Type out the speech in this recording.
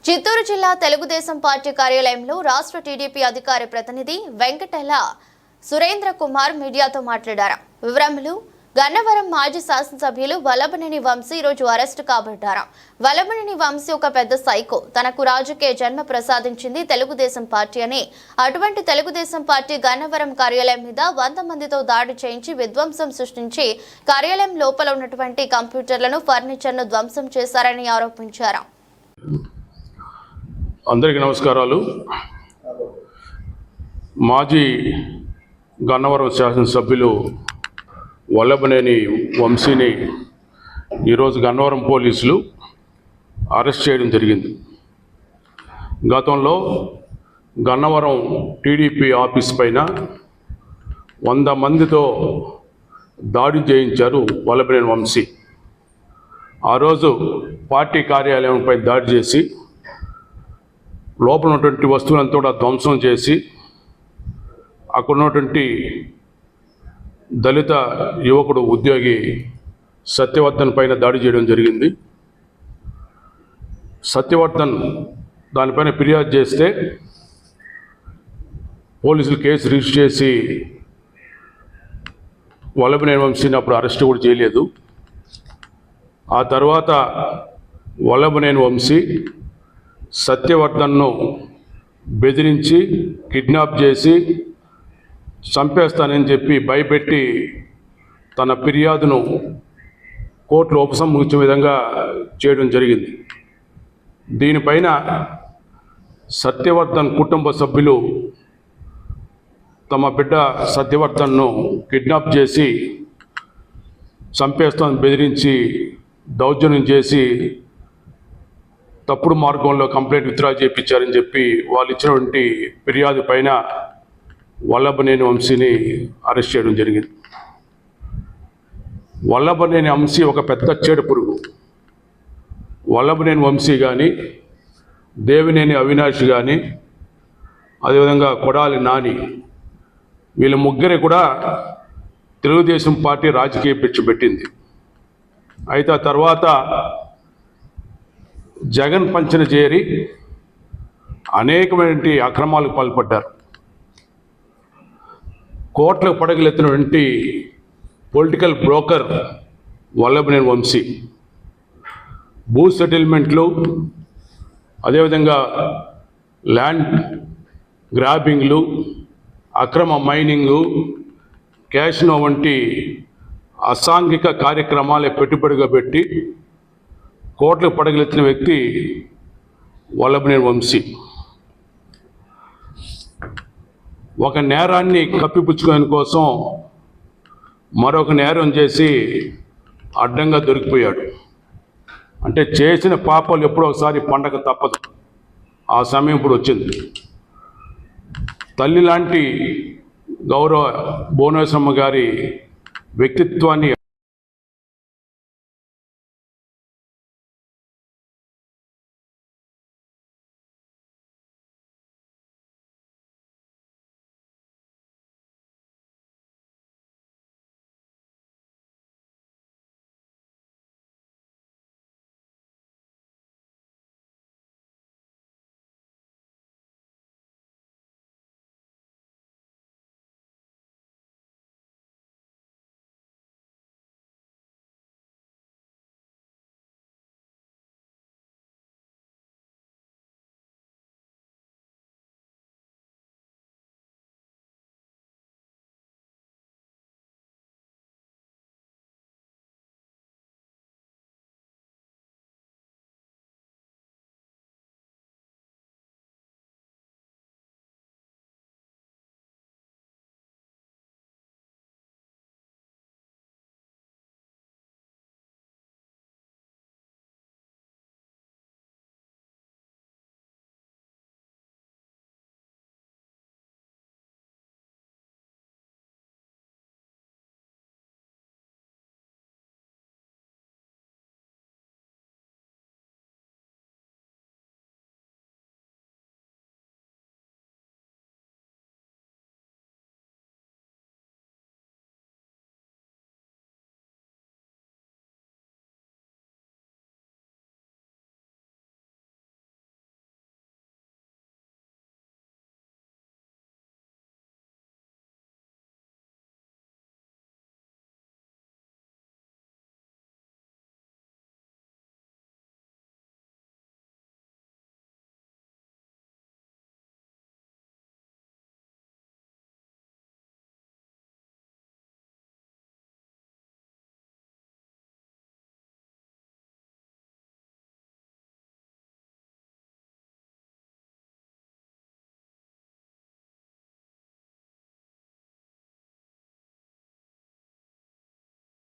చిత్తూరు జిల్లా తెలుగుదేశం పార్టీ కార్యాలయంలో రాష్ట్ర టీడీపీ అధికార ప్రతినిధి వెంకటెల సురేంద్ర కుమార్ మీడియాతో మాట్లాడారు. వివరములు గన్నవరం మాజీ శాసనసభ్యులు వల్లభనేని వంశీ ఈరోజు అరెస్టు కాబడ్డారు. వల్లభనేని వంశీ ఒక పెద్ద సైకో. తనకు రాజకీయ జన్మ ప్రసాదించింది తెలుగుదేశం పార్టీ అని, అటువంటి తెలుగుదేశం పార్టీ గన్నవరం కార్యాలయం మీద 100 మందితో దాడి చేయించి విధ్వంసం సృష్టించి కార్యాలయం లోపల ఉన్నటువంటి కంప్యూటర్లను, ఫర్నిచర్ను ధ్వంసం చేశారని ఆరోపించారు. అందరికీ నమస్కారాలు. మాజీ గన్నవరం శాసనసభ్యులు వల్లభనేని వంశీని ఈరోజు గన్నవరం పోలీసులు అరెస్ట్ చేయడం జరిగింది. గతంలో గన్నవరం టీడీపీ ఆఫీస్ పైన 100 మందితో దాడి చేయించారు వల్లభనేని వంశీ. ఆ రోజు పార్టీ కార్యాలయంపై దాడి చేసి లోపల ఉన్నటువంటి వస్తువులంతా కూడా ధ్వంసం చేసి అక్కడ ఉన్నటువంటి దళిత యువకుడు ఉద్యోగి సత్యవర్ధన్ పైన దాడి చేయడం జరిగింది. సత్యవర్ధన్ దానిపైన ఫిర్యాదు చేస్తే పోలీసులు కేసు రిజిస్టర్ చేసి వల్లభనేని వంశీని అప్పుడు అరెస్ట్ కూడా చేయలేదు. ఆ తర్వాత వల్లభనేని వంశీ సత్యవర్ధన్ను బెదిరించి కిడ్నాప్ చేసి చంపేస్తానని చెప్పి భయపెట్టి తన ఫిర్యాదును కోర్టులో ఉపసంహరించే విధంగా చేయడం జరిగింది. దీనిపైన సత్యవర్ధన్ కుటుంబ సభ్యులు తమ బిడ్డ సత్యవర్ధన్ను కిడ్నాప్ చేసి చంపేస్తానని బెదిరించి దౌర్జన్యం చేసి తప్పుడు మార్గంలో కంప్లైంట్ విత్డ్రా చేయించారని చెప్పి వాళ్ళు ఇచ్చినటువంటి ఫిర్యాదు పైన వల్లభనేని వంశీని అరెస్ట్ చేయడం జరిగింది. వల్లభనేని వంశీ ఒక పెద్ద చెడు పురుగు. వల్లభనేని వంశీ కానీ, దేవినేని అవినాష్ కానీ, అదేవిధంగా కొడాలి నాని, వీళ్ళ ముగ్గురే కూడా తెలుగుదేశం పార్టీ రాజకీయ భిక్ష పెట్టింది. అయితే ఆ తర్వాత జగన్ పంచన చేరి అనేకమైనటువంటి అక్రమాలకు పాల్పడ్డారు. కోట్లకు పడగలెత్తినటువంటి పొలిటికల్ బ్రోకర్ వల్లభనేని వంశీ. భూ సెటిల్మెంట్లు, అదేవిధంగా ల్యాండ్ గ్రాబింగ్లు, అక్రమ మైనింగు, క్యాషినో వంటి అసాంఘిక కార్యక్రమాలే పెట్టుబడిగా పెట్టి కోట్లకు పడగలెత్తిన వ్యక్తి వల్లభనేని వంశీ. ఒక నేరాన్ని కప్పిపుచ్చుకోవడం కోసం మరొక నేరం చేసి అడ్డంగా దొరికిపోయాడు. అంటే చేసిన పాపాలు ఎప్పుడో ఒకసారి పండగ తప్పదు. ఆ సమయం ఇప్పుడు వచ్చింది. తల్లి లాంటి గౌరవ భువనేశ్వరమ్మ గారి వ్యక్తిత్వాన్ని